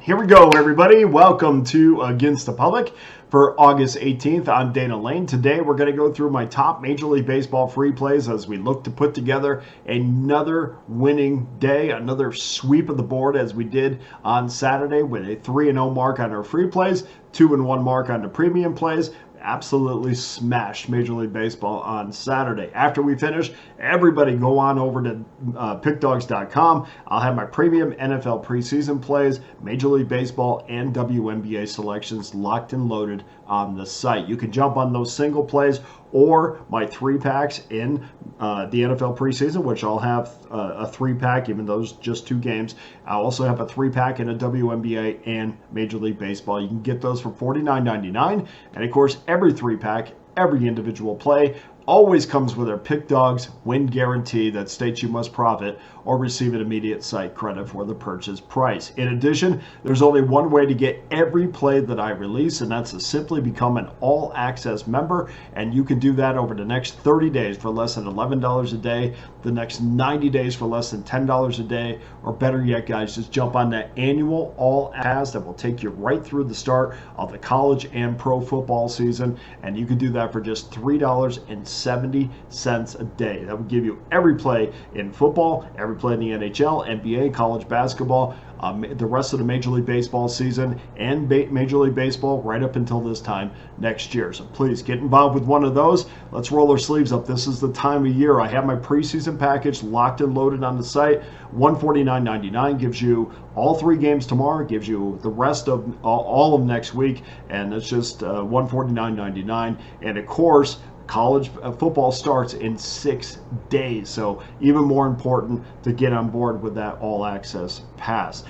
Here we go, everybody. Welcome to Against the Public for August 18th. I'm Dana Lane. Today, we're going to go through my top Major League Baseball free plays as we look to put together another winning day, another sweep of the board as we did on Saturday with a 3-0 mark on our free plays, 2-1 mark on the premium plays. Absolutely smashed Major League Baseball on Saturday. After we finish, everybody go on over to Pickdawgz.com. I'll have my premium NFL preseason plays, Major League Baseball, and WNBA selections locked and loaded on the site. You can jump on those single plays or my 3-packs in the NFL preseason, which I'll have a 3-pack, even though it's just 2 games. I'll also have a 3-pack in a WNBA and Major League Baseball. You can get those for $49.99. And of course, every 3-pack, every individual play always comes with our Pick Dawgz win guarantee that states you must profit or receive an immediate site credit for the purchase price. In addition, there's only one way to get every play that I release, and that's to simply become an all-access member, and you can do that over the next 30 days for less than $11 a day, the next 90 days for less than $10 a day, or better yet, guys, just jump on that annual all-access that will take you right through the start of the college and pro football season, and you can do that for just $3.70 a day. That would give you every play in football, every play in the NHL, NBA, college basketball, the rest of the Major League Baseball season, and Major League Baseball right up until this time next year. So please get involved with one of those. Let's roll our sleeves up. This is the time of year. I have my preseason package locked and loaded on the site. $149.99 gives you all 3 games tomorrow, gives you the rest of all of next week, and it's just $149.99. And of course, college football starts in 6 days, so even more important to get on board with that all-access pass.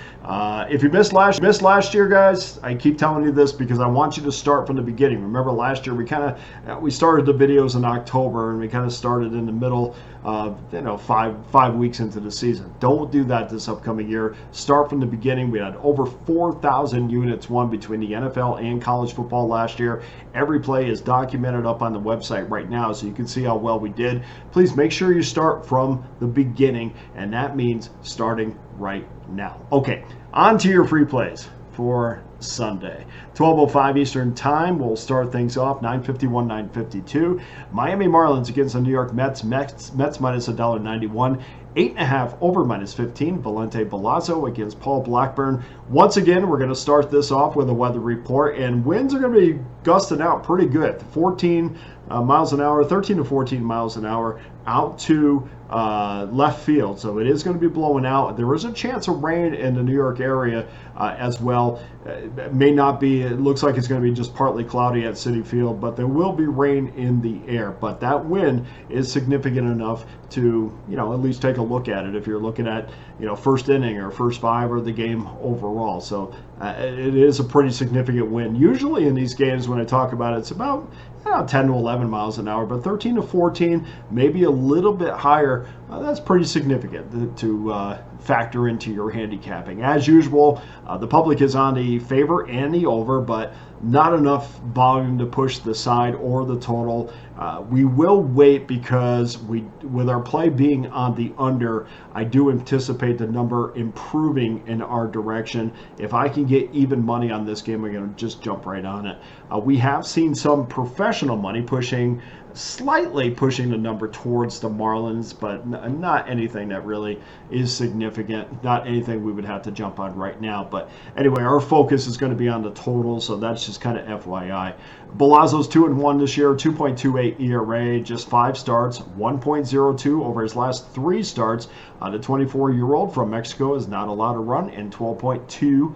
If you missed last year, guys, I keep telling you this because I want you to start from the beginning. Remember last year we started the videos in October, and we kind of started in the middle of 5 weeks into the season. Don't do that this upcoming year. Start from the beginning. We had over 4,000 units won between the NFL and college football last year. Every play is documented up on the website right now, so you can see how well we did. Please make sure you start from the beginning, and that means starting right now. Okay, on to your free plays for Sunday. 12:05 Eastern Time. We'll start things off 9:51, 9:52. Miami Marlins against the New York Mets. Mets minus $1.91. 8.5 over minus 15. Valente Balazzo against Paul Blackburn. Once again, we're going to start this off with a weather report, and winds are going to be gusting out pretty good. 14 miles an hour, 13 to 14 miles an hour out to left field. So it is going to be blowing out. There is a chance of rain in the New York area as well. It may not be, it looks like it's going to be just partly cloudy at Citi Field, but there will be rain in the air. But that wind is significant enough to, at least take a look at it if you're looking at, first inning or first 5 or the game overall. So it is a pretty significant wind. Usually in these games, when I talk about it, it's about 10 to 11 miles an hour, but 13 to 14, maybe a little bit higher. That's pretty significant to factor into your handicapping. As usual, the public is on the favor and the over, but not enough volume to push the side or the total. We will wait because with our play being on the under, I do anticipate the number improving in our direction. If I can get even money on this game, I'm going to just jump right on it. We have seen some professional money slightly pushing the number towards the Marlins, but not anything that really is significant, not anything we would have to jump on right now. But anyway, our focus is going to be on the total, so that's just kind of FYI. Balazzo's 2-1 this year, 2.28 ERA, just 5 starts, 1.02 over his last 3 starts. The 24-year-old from Mexico is not allowed to run in 12.2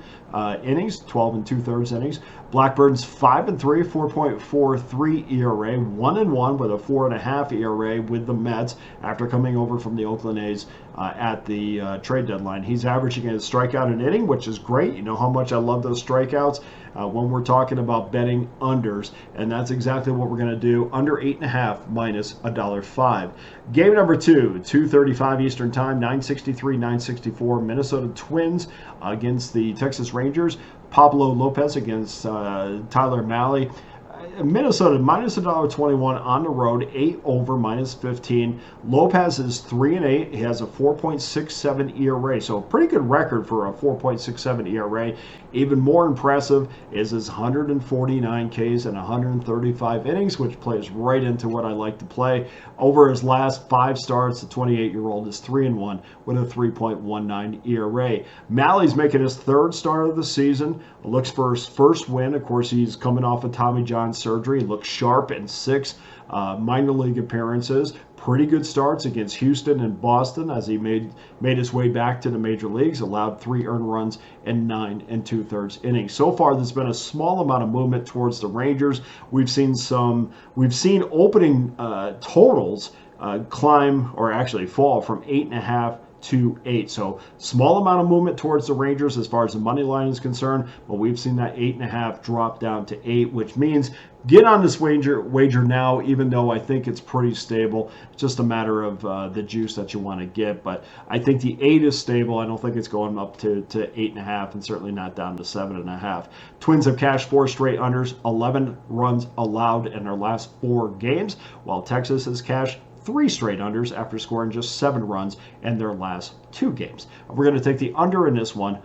innings, 12 2/3 innings. Blackburn's 5-3, 4.43 ERA, 1-1 with a 4.5 ERA with the Mets after coming over from the Oakland A's at the trade deadline. He's averaging a strikeout an inning, which is great. You know how much I love those strikeouts when we're talking about betting unders, and that's exactly what we're going to do. Under 8.5 minus $1.05. Game number 2, 2:35 Eastern Time, 9:63, 9:64. Minnesota Twins against the Texas Rangers. Pablo Lopez against Tyler Mahle. Minnesota minus $1.21 on the road, 8 over minus 15. Lopez is 3-8. He has a 4.67 ERA, so a pretty good record for a 4.67 ERA. Even more impressive is his 149 Ks and 135 innings, which plays right into what I like to play. Over his last 5 starts, the 28-year-old is 3-1 with a 3.19 ERA. Mally's making his 3rd start of the season. Looks for his first win. Of course, he's coming off of Tommy John surgery. He looks sharp in 6 minor league appearances. Pretty good starts against Houston and Boston as he made his way back to the major leagues, allowed 3 earned runs in 9 2/3 innings. So far, there's been a small amount of movement towards the Rangers. We've seen opening totals climb, or actually fall, from 8.5 to 8. So small amount of movement towards the Rangers as far as the money line is concerned, but we've seen that 8.5 drop down to 8, which means get on this wager now, even though I think it's pretty stable. It's just a matter of the juice that you want to get, but I think the 8 is stable. I don't think it's going up to 8.5, and certainly not down to 7.5. Twins have cashed 4 straight unders, 11 runs allowed in their last 4 games, while Texas has cashed 3 straight unders after scoring just 7 runs in their last 2 games. We're going to take the under in this one,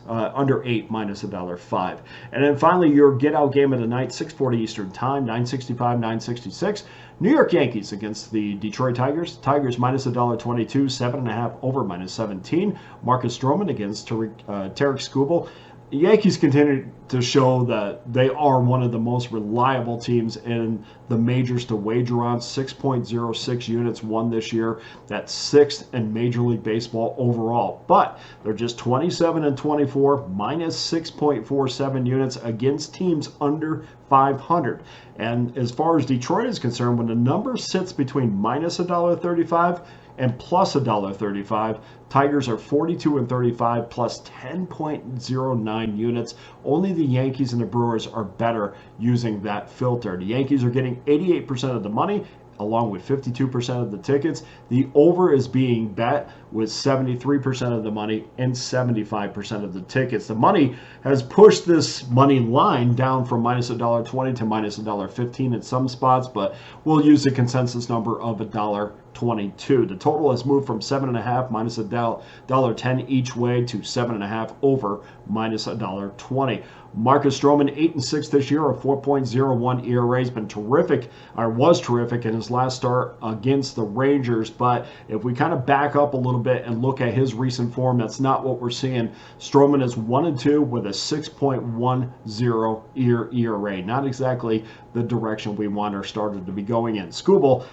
under 8 minus $1.05. And then finally, your get out game of the night, 6:40 Eastern time, 965, 966. New York Yankees against the Detroit Tigers. Tigers minus $1.22, 7.5 over minus 17. Marcus Stroman against Tarek Skubal. The Yankees continue to show that they are one of the most reliable teams in the majors to wager on. 6.06 units won this year. That's 6th in Major League Baseball overall. But they're just 27-24, minus 6.47 units against teams under 500. And as far as Detroit is concerned, when the number sits between minus $1.35 and plus $1.35, Tigers are 42-35 plus 10.09 units. Only the Yankees and the Brewers are better using that filter. The Yankees are getting 88% of the money, along with 52% of the tickets. The over is being bet with 73% of the money and 75% of the tickets. The money has pushed this money line down from minus $1.20 to minus $1.15 in some spots, but we'll use the consensus number of $1.22. The total has moved from 7.5 minus $1.10 each way to 7.5 over minus $1.20. Marcus Stroman, 8-6 this year, a 4.01 ERA. Has been terrific, or was terrific in his last start against the Rangers. But if we kind of back up a little bit and look at his recent form, that's not what we're seeing. Stroman is 1-2 with a 6.10 ERA. Not exactly the direction we want our starter to be going in. Skubal,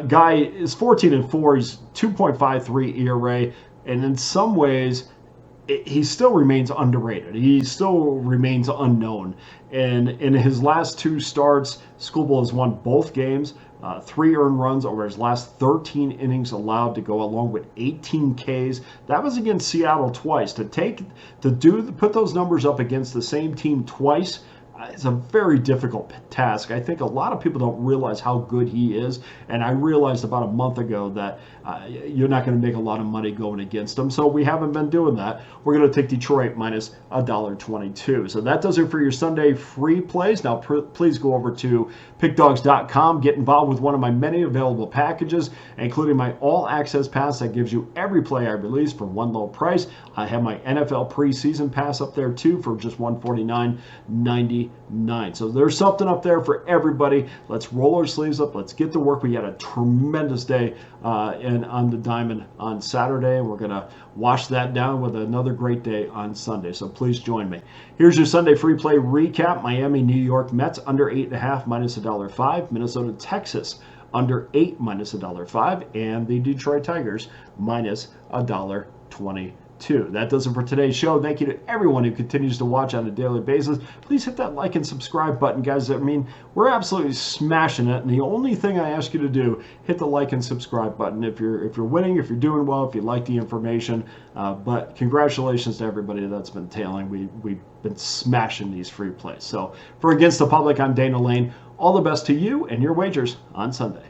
guy is 14-4. He's 2.53 ERA, and in some ways, he still remains underrated. He still remains unknown. And in his last 2 starts, Skubal has won both games, 3 earned runs over his last 13 innings allowed to go along with 18 Ks. That was against Seattle twice. Put those numbers up against the same team twice, it's a very difficult task. I think a lot of people don't realize how good he is, and I realized about a month ago that you're not going to make a lot of money going against him, so we haven't been doing that. We're going to take Detroit minus $1.22. So that does it for your Sunday free plays. Now please go over to Pickdawgz.com, get involved with one of my many available packages, including my all-access pass that gives you every play I release for one low price. I have my NFL preseason pass up there too for just $149.99. So there's something up there for everybody. Let's roll our sleeves up. Let's get to work. We had a tremendous day on the diamond on Saturday, and we're going to wash that down with another great day on Sunday. So please join me. Here's your Sunday free play recap. Miami, New York Mets under 8.5 minus $1.05. Minnesota, Texas under 8 minus $1.05, and the Detroit Tigers minus $1.22. That does it for today's show. Thank you to everyone who continues to watch on a daily basis. Please hit that like and subscribe button, guys. I mean, we're absolutely smashing it, and the only thing I ask you to do, hit the like and subscribe button if you're winning, if you're doing well, if you like the information. But congratulations to everybody that's been tailing. We've been smashing these free plays. So for Against the Public, I'm Dana Lane. All the best to you and your wagers on Sunday.